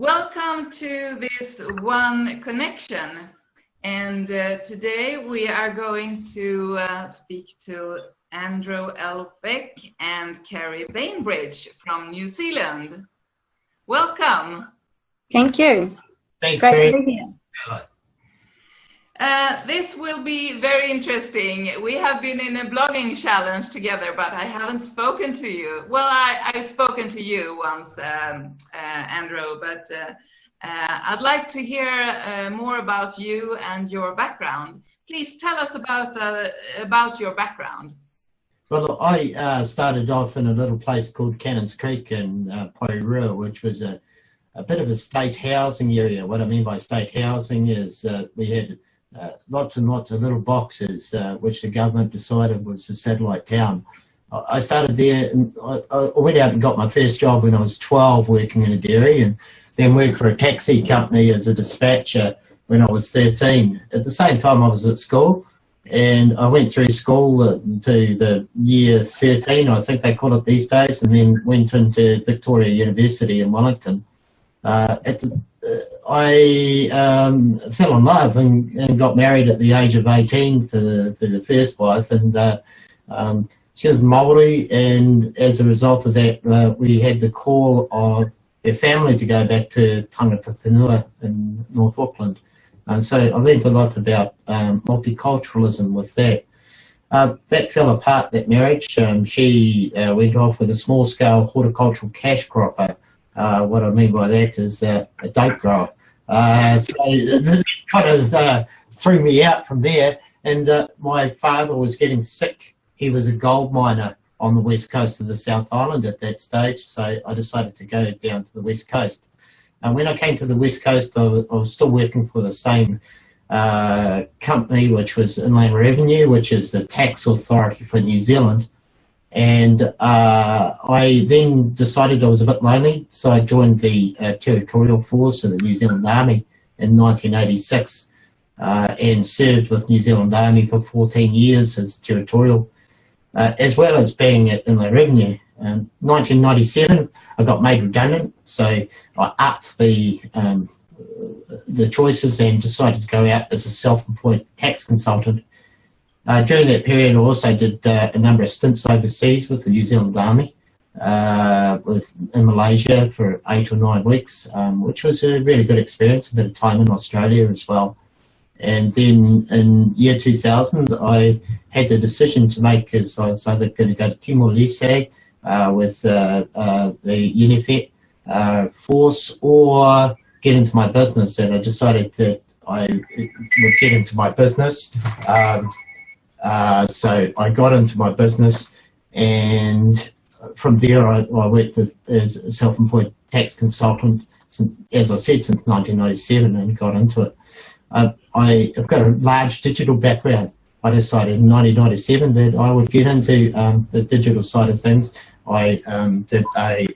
Welcome to this One Connection, and today we are going to speak to Andrew Elphick and Carrie Bainbridge from New Zealand. Welcome. Thank you. Thanks, Great to be here. This will be very interesting. We have been in a blogging challenge together, but I haven't spoken to you. Well, I've spoken to you once, Andrew, but I'd like to hear more about you and your background. Please tell us about your background. Well, I started off in a little place called Cannons Creek in Porirua, which was a bit of a state housing area. What I mean by state housing is we had lots and lots of little boxes, which the government decided was a satellite town. I started there, and I went out and got my first job when I was 12, working in a dairy, and then worked for a taxi company as a dispatcher when I was 13. At the same time, I was at school, and I went through school to the year 13, I think they call it these days, and then went into Victoria University in Wellington. I fell in love and got married at the age of 18 to the first wife, and she was Māori, and as a result of that, we had the call of her family to go back to Tangata Whenua in North Auckland. And so I learned a lot about multiculturalism with that. That fell apart, that marriage. She went off with a small-scale horticultural cash cropper. What I mean by that is a dope grower. So it kind of threw me out from there. And my father was getting sick. He was a gold miner on the west coast of the South Island at that stage. So I decided to go down to the west coast. And when I came to the west coast, I was still working for the same company, which was Inland Revenue, which is the tax authority for New Zealand. And I then decided I was a bit lonely, so I joined the Territorial Force of the New Zealand Army in 1986 and served with New Zealand Army for 14 years as territorial, as well as being at Inland Revenue. 1997, I got made redundant, so I upped the choices and decided to go out as a self-employed tax consultant. During that period, I also did a number of stints overseas with the New Zealand Army, in Malaysia for 8 or 9 weeks, which was a really good experience, a bit of time in Australia as well. And then in year 2000, I had the decision to make, as I was either going to go to Timor-Leste with the UNIFET force or get into my business, and I decided that I would get into my business. So I got into my business, and from there I worked as a self-employed tax consultant, as I said, since 1997, and got into it. I've got a large digital background. I decided in 1997 that I would get into the digital side of things. I did a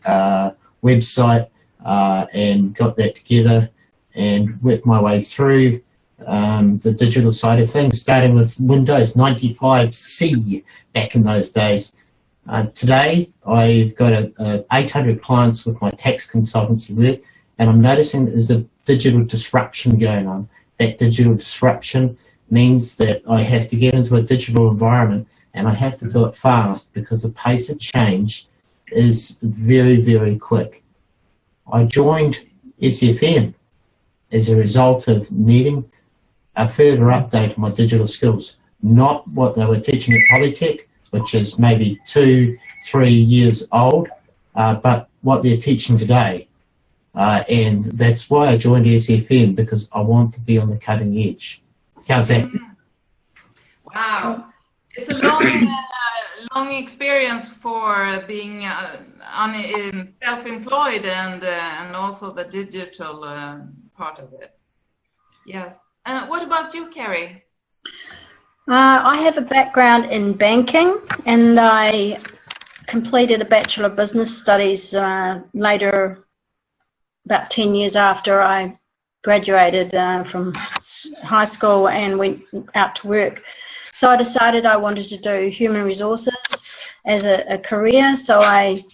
website and got that together and worked my way through the digital side of things, starting with Windows 95C back in those days. Today, I've got 800 clients with my tax consultancy work, and I'm noticing there's a digital disruption going on. That digital disruption means that I have to get into a digital environment, and I have to do it fast because the pace of change is very, very quick. I joined SFM as a result of needing a further update on my digital skills, not what they were teaching at Polytech, which is maybe 2-3 years old, but what they're teaching today. And that's why I joined SFM, because I want to be on the cutting edge. How's that? Wow. It's a long experience for being self-employed and also the digital part of it. Yes. What about you, Carrie? I have a background in banking, and I completed a Bachelor of Business Studies later, about 10 years after I graduated from high school and went out to work. So I decided I wanted to do human resources as a career, so I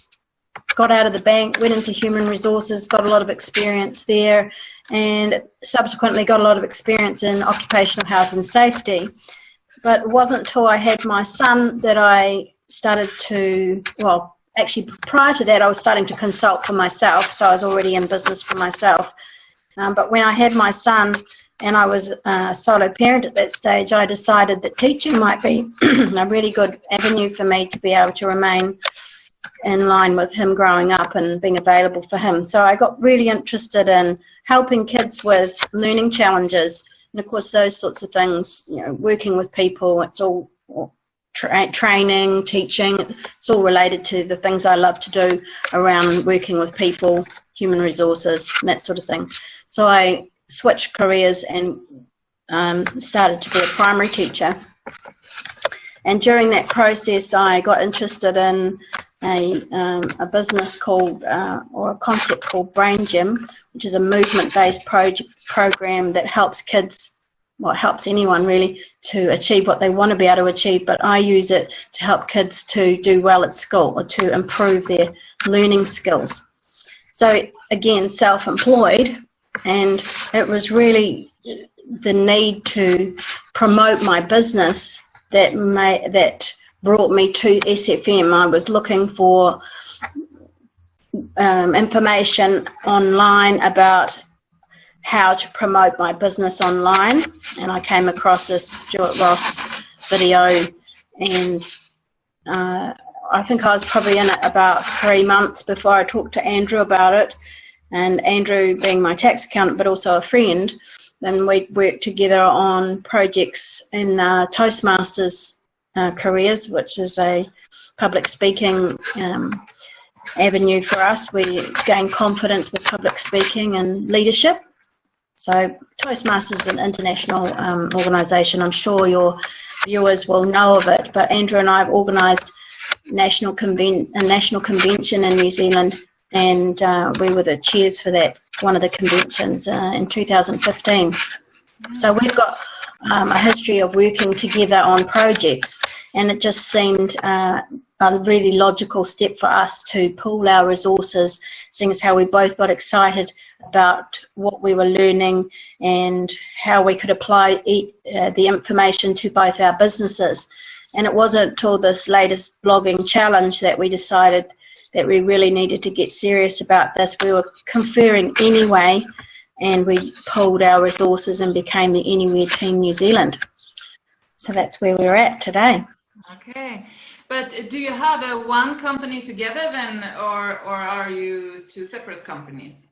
got out of the bank, went into human resources, got a lot of experience there, and subsequently got a lot of experience in occupational health and safety. But it wasn't until I had my son that I started to, well, actually prior to that I was starting to consult for myself, so I was already in business for myself. But when I had my son and I was a solo parent at that stage, I decided that teaching might be a really good avenue for me to be able to remain in line with him growing up and being available for him. So I got really interested in helping kids with learning challenges, and of course those sorts of things, you know, working with people, it's all training, teaching, it's all related to the things I love to do around working with people, human resources, and that sort of thing. So I switched careers and started to be a primary teacher. And during that process, I got interested in a business called, or a concept called Brain Gym, which is a movement-based program that helps kids, well, it helps anyone really to achieve what they want to be able to achieve, but I use it to help kids to do well at school or to improve their learning skills. So again, self-employed, and it was really the need to promote my business that brought me to SFM. I was looking for information online about how to promote my business online, and I came across this Stuart Ross video, and I think I was probably in it about 3 months before I talked to Andrew about it, and Andrew being my tax accountant but also a friend, and we worked together on projects in Toastmasters careers, which is a public speaking avenue for us. We gain confidence with public speaking and leadership. So Toastmasters is an international organisation. I'm sure your viewers will know of it, but Andrew and I have organised a national convention in New Zealand, and we were the chairs for that, one of the conventions in 2015. So we've got a history of working together on projects, and it just seemed a really logical step for us to pool our resources, seeing as how we both got excited about what we were learning and how we could apply the information to both our businesses. And it wasn't until this latest blogging challenge that we decided that we really needed to get serious about this. We were conferring anyway, and we pooled our resources and became the Anywhere Team New Zealand. So that's where we're at today. Okay, but do you have one company together then, or are you two separate companies?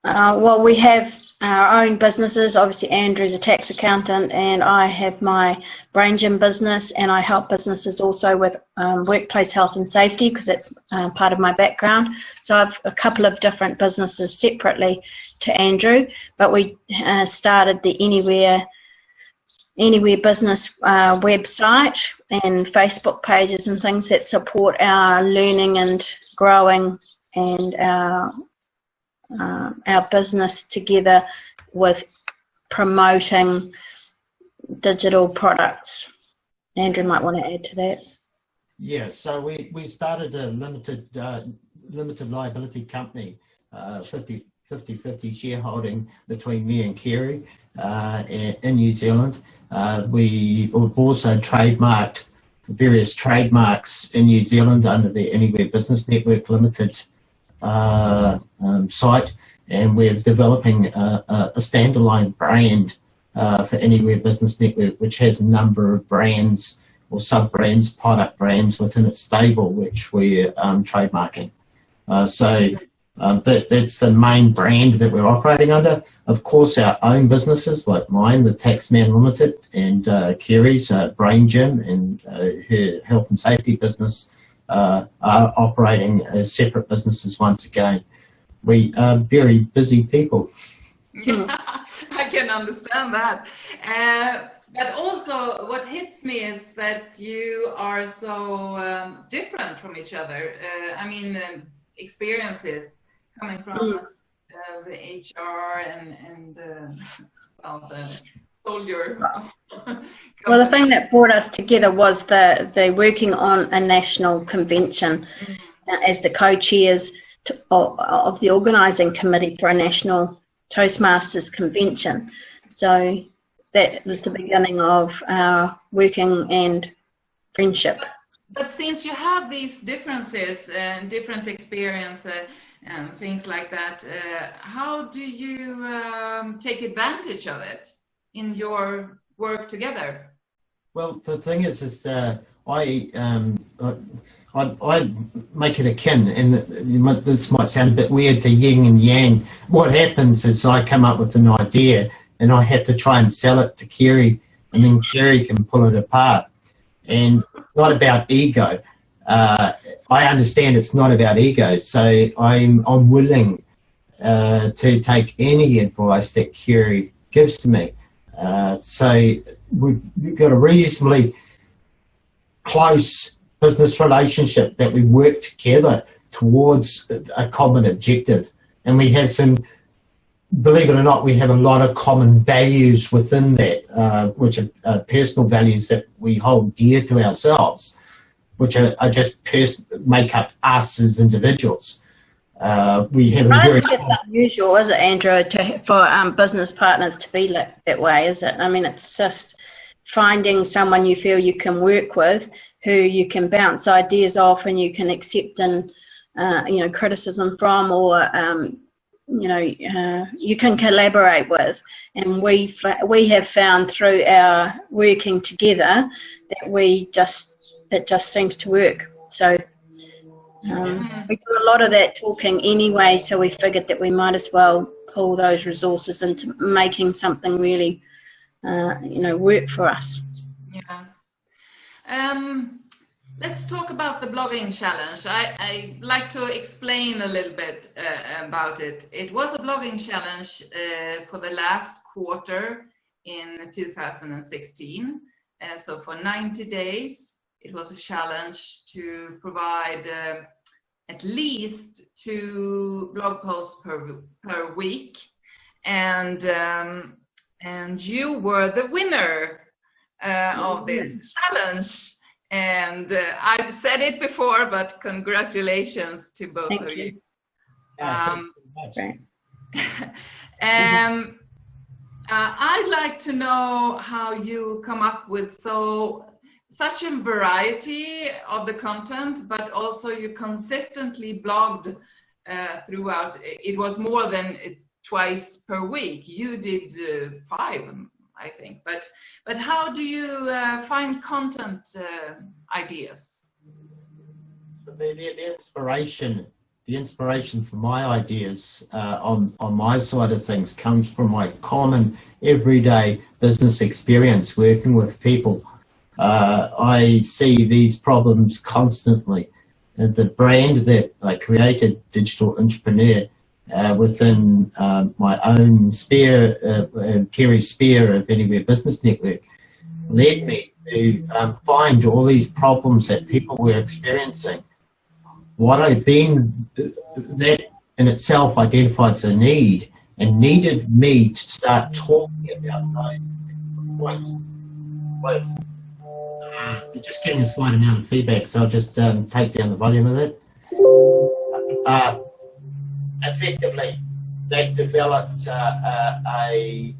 Well, we have our own businesses. Obviously, Andrew's a tax accountant, and I have my Brain Gym business, and I help businesses also with workplace health and safety, because that's part of my background. So I have a couple of different businesses separately to Andrew, but we started the Anywhere Business website and Facebook pages and things that support our learning and growing and our business together with promoting digital products. Andrew might want to add to that. Yeah, so we started a limited liability company, 50-50 shareholding between me and Kerry in New Zealand. We've also trademarked various trademarks in New Zealand under the Anywhere Business Network Limited site, and we're developing a standalone brand for Anywhere Business Network, which has a number of brands or sub-brands, product brands within its stable, which we're trademarking. That's the main brand that we're operating under. Of course, our own businesses like mine, the Taxman Limited, and Kerry's Brain Gym and her health and safety business are operating as separate businesses once again. We are very busy people. Yeah, I can understand that. But also what hits me is that you are so different from each other. I mean, experiences coming from the HR and well, the soldier. Well, the thing that brought us together was the working on a national convention as the co-chairs, of the organising committee for a national Toastmasters convention. So that was the beginning of our working and friendship. But since you have these differences and different experience and things like that, how do you take advantage of it in your work together? Well, the thing is I make it akin, and this might sound a bit weird, to yin and yang. What happens is I come up with an idea and I have to try and sell it to Kerry, and then Kerry can pull it apart. And not about ego. I understand it's not about ego, so I'm willing to take any advice that Kerry gives to me. So we've got a reasonably close business relationship that we work together towards a common objective. And we have some, believe it or not, we have a lot of common values within that, which are personal values that we hold dear to ourselves, which are just make up us as individuals. We have I don't think it's unusual, is it, Andrew, for business partners to be that way, is it? I mean, it's just finding someone you feel you can work with, who you can bounce ideas off and you can accept and criticism from, or you can collaborate with. And we have found through our working together that it just seems to work. So we do a lot of that talking anyway, so we figured that we might as well pull those resources into making something really work for us. Yeah. Let's talk about the blogging challenge. I like to explain a little bit about it. It was a blogging challenge for the last quarter in 2016. So for 90 days, it was a challenge to provide at least 2 blog posts per week. And you were the winner of this challenge. And I've said it before, but congratulations to both of you. I'd like to know how you come up with such a variety of the content, but also you consistently blogged throughout. It was more than twice per week. You did 5, I think. But how do you find content ideas? The inspiration for my ideas on my side of things comes from my common everyday business experience working with people. I see these problems constantly. The brand that I created, Digital Entrepreneur, within my own sphere, Kerry's sphere of Anywhere Business Network, led me to find all these problems that people were experiencing. What I then, that in itself identified as a need and needed me to start talking about those points with just getting a slight amount of feedback, so I'll just take down the volume of it. Effectively, they developed a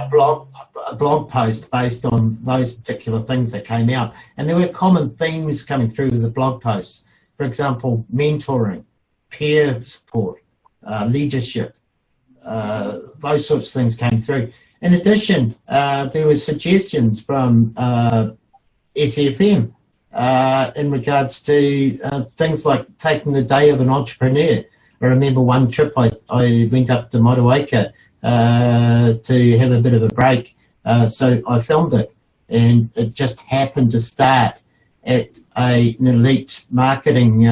blog post based on those particular things that came out, and there were common themes coming through the blog posts. For example, mentoring, peer support, leadership, those sorts of things came through. In addition, there were suggestions from SFM in regards to things like taking the day of an entrepreneur. I remember one trip I went up to Motueka to have a bit of a break, so I filmed it, and it just happened to start at an elite marketing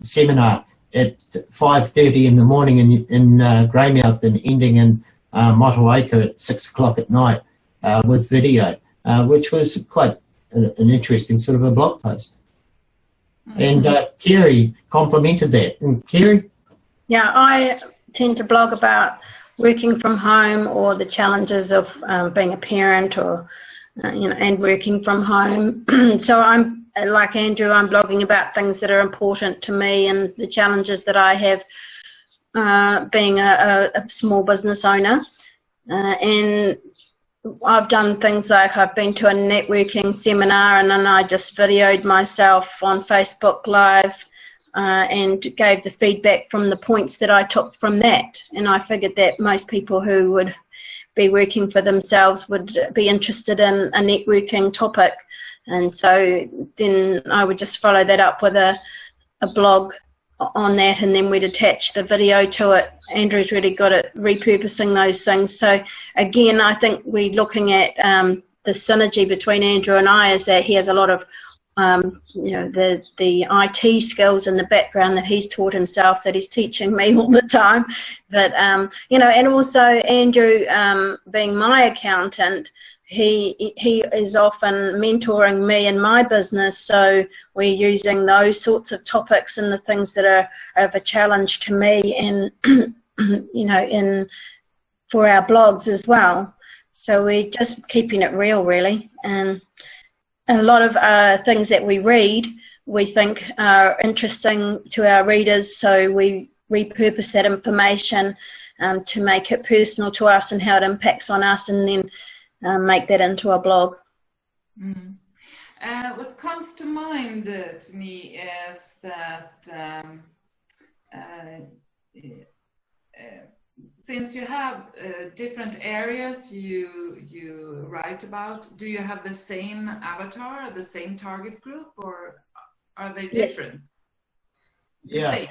seminar at 5:30 in the morning in Greymouth and ending in Motueka at 6 o'clock at night with video, which was quite an interesting sort of a blog post. And Kerry complimented that. And Kerry? Yeah, I tend to blog about working from home or the challenges of being a parent, or and working from home. So I'm like Andrew, I'm blogging about things that are important to me and the challenges that I have being a small business owner. And I've done things like I've been to a networking seminar and then I just videoed myself on Facebook Live and gave the feedback from the points that I took from that. And I figured that most people who would be working for themselves would be interested in a networking topic. And so then I would just follow that up with a blog on that, and then we'd attach the video to it. Andrew's really good at repurposing those things. So again, I think we're looking at the synergy between Andrew and I is that he has a lot of the IT skills in the background that he's taught himself, that he's teaching me all the time. But and also Andrew, being my accountant, he is often mentoring me in my business, so we're using those sorts of topics and the things that are of a challenge to me and for our blogs as well. So we're just keeping it real, really. And a lot of things that we read we think are interesting to our readers, so we repurpose that information to make it personal to us and how it impacts on us, and then make that into a blog. Mm. What comes to mind to me is that since you have different areas you write about, do you have the same avatar, the same target group, or are they different? Yes.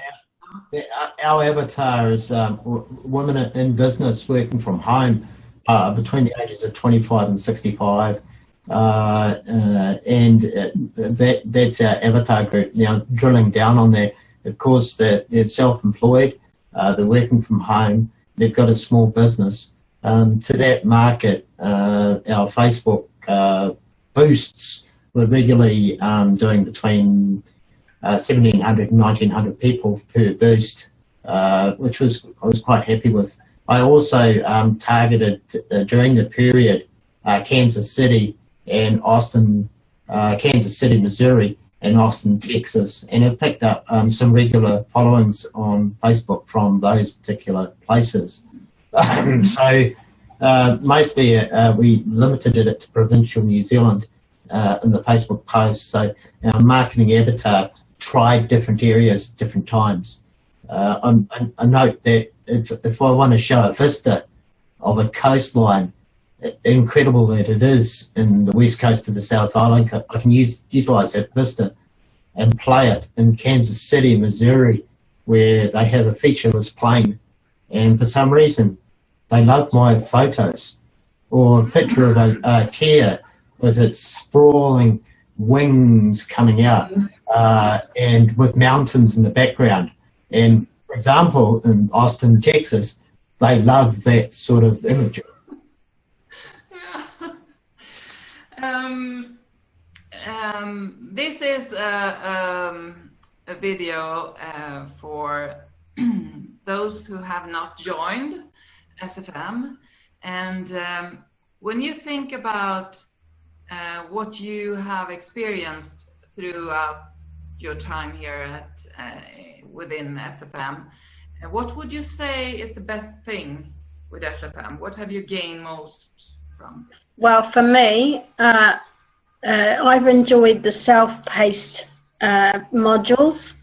Yeah, our avatar is women in business working from home between the ages of 25 and 65, and that's our avatar group. Now, drilling down on that, of course, they're self-employed, they're working from home, they've got a small business. To that market, our Facebook boosts were regularly doing between 1,700 and 1,900 people per boost, which I was quite happy with. I also targeted during the period Kansas City and Austin, Kansas City, Missouri, and Austin, Texas, and it picked up some regular followings on Facebook from those particular places. So mostly we limited it to provincial New Zealand in the Facebook post. So our marketing avatar tried different areas at different times. I note that if I want to show a vista of a coastline, incredible that it is in the west coast of the South Island, I can utilise that vista and play it in Kansas City, Missouri, where they have a featureless plane, and for some reason they love my photos. Or a picture of a Kia with its sprawling wings coming out and with mountains in the background. And for example, in Austin, Texas, they love that sort of imagery. This is a video for those who have not joined SFM. And when you think about what you have experienced throughout your time here at within SFM, what would you say is the best thing with SFM? What have you gained most from? Well, for me, I've enjoyed the self-paced modules,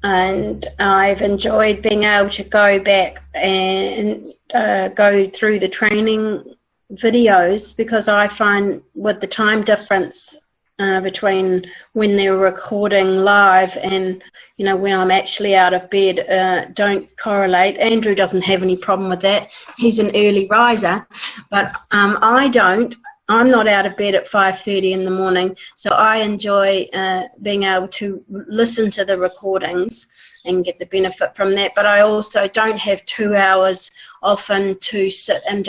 and I've enjoyed being able to go back and go through the training videos, because I find with the time difference between when they're recording live and when I'm actually out of bed don't correlate. Andrew doesn't have any problem with that. He's an early riser, but I don't. I'm not out of bed at 5:30 in the morning, so I enjoy being able to listen to the recordings and get the benefit from that. But I also don't have 2 hours often to sit and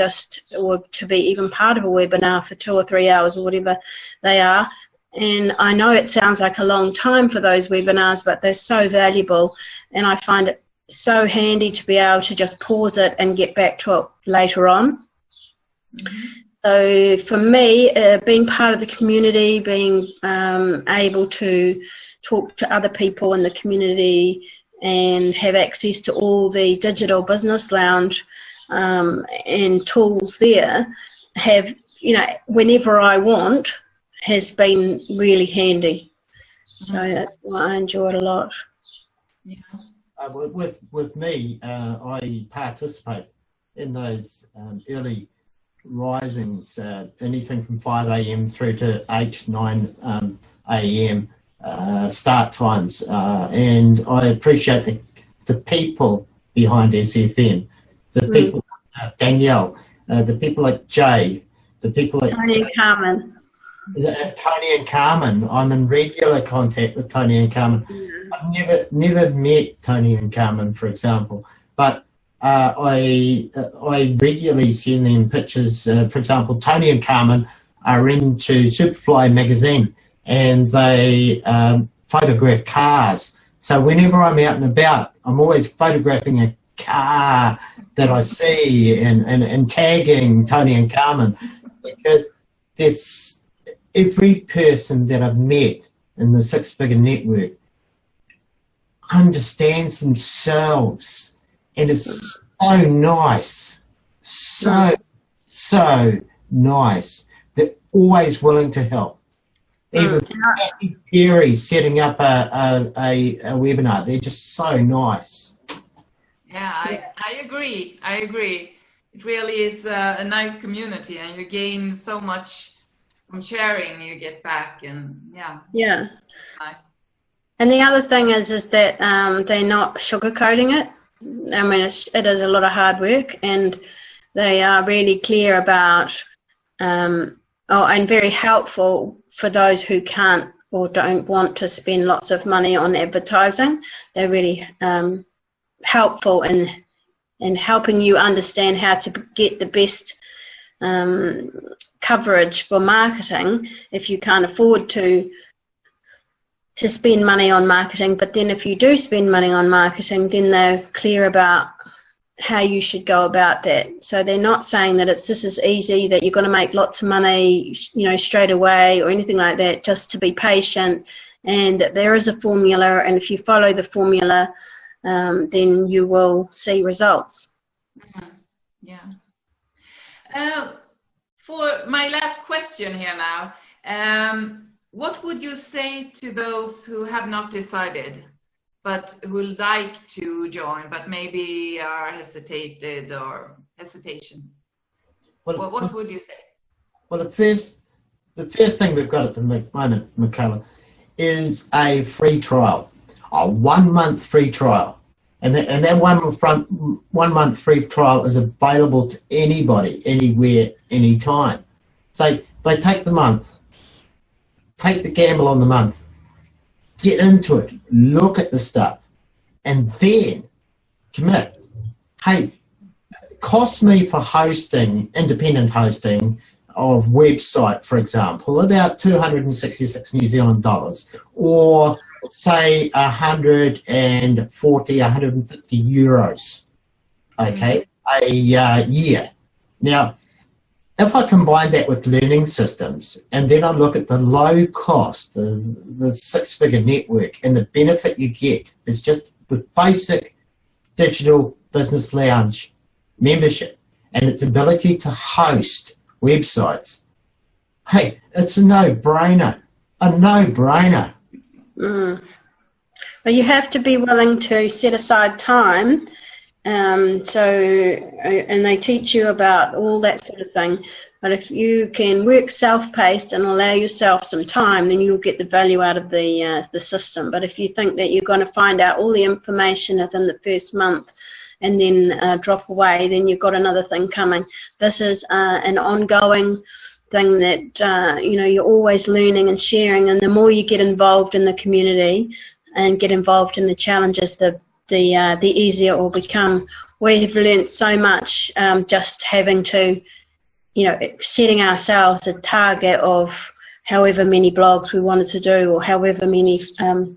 or to be even part of a webinar for 2 or 3 hours or whatever they are. And I know it sounds like a long time for those webinars, but they're so valuable, and I find it so handy to be able to just pause it and get back to it later on. Mm-hmm. So for me, being part of the community, being able to talk to other people in the community and have access to all the digital business lounge and tools there, have, whenever I want, has been really handy. So that's why I enjoy it a lot. Yeah. With me, I participate in those early risings, anything from 5 a.m. through to 8, 9 a.m. Start times, and I appreciate the people behind SFM, the people, Danielle, the people like Jay, the people like Tony and Carmen. Tony and Carmen. I'm in regular contact with Tony and Carmen. I've never met Tony and Carmen, for example, but I regularly send them pictures. For example, Tony and Carmen are into Superfly magazine, and they photograph cars. So whenever I'm out and about, I'm always photographing a car that I see and tagging Tony and Carmen, because there's every person that I've met in the Six Figure Network understands themselves, and it's so nice, so nice. They're always willing to help. Even Perry setting up a webinar, they're just so nice. Yeah, I agree. It really is a nice community, and you gain so much from sharing. You get back, and yeah, nice. And the other thing is that they're not sugarcoating it. I mean, it is a lot of hard work, and they are really clear about and very helpful for those who can't or don't want to spend lots of money on advertising. They're really helpful in helping you understand how to get the best coverage for marketing if you can't afford to spend money on marketing. But then if you do spend money on marketing, then they're clear about how you should go about that. So they're not saying that this is easy, that you're going to make lots of money, straight away or anything like that. Just to be patient, and that there is a formula, and if you follow the formula, then you will see results. Yeah. For my last question here now, what would you say to those who have not decided, but who would like to join, but maybe are hesitation? Well, what would you say? Well, the first thing we've got at the moment, Michaela, is a free trial, a 1 month free trial. And that 1 month free trial is available to anybody, anywhere, anytime. So they take the month, take the gamble on the month, get into it, look at the stuff, and then commit. Hey, it costs me for hosting, independent hosting of website, for example, about 266 New Zealand dollars, or say 140, 150 euros, okay, a year. Now, if I combine that with learning systems, and then I look at the low cost, the Six Figure Network, and the benefit you get is just with basic digital business lounge membership and its ability to host websites, hey, it's a no-brainer, But you have to be willing to set aside time. And they teach you about all that sort of thing. But if you can work self-paced and allow yourself some time, then you'll get the value out of the system. But if you think that you're going to find out all the information within the first month and then drop away, then you've got another thing coming. This is an ongoing thing that you're always learning and sharing, and the more you get involved in the community and get involved in the challenges, the easier it will become. We've learnt so much just having to, setting ourselves a target of however many blogs we wanted to do, or however many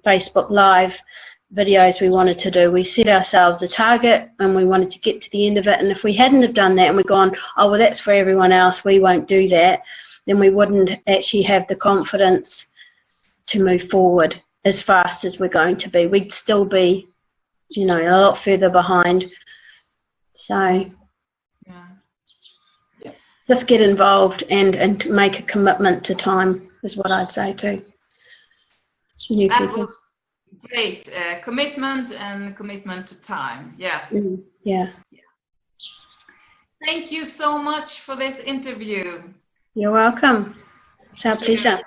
Facebook Live videos we wanted to do. We set ourselves a target and we wanted to get to the end of it. And if we hadn't have done that and we'd gone, oh, well, that's for everyone else, we won't do that, then we wouldn't actually have the confidence to move forward as fast as we're going to be. We'd still be, you know, a lot further behind. So just get involved and make a commitment to time is what I'd say too. New that people. was great. Commitment and commitment to time. Yes. Yeah. Thank you so much for this interview. You're welcome. It's our pleasure.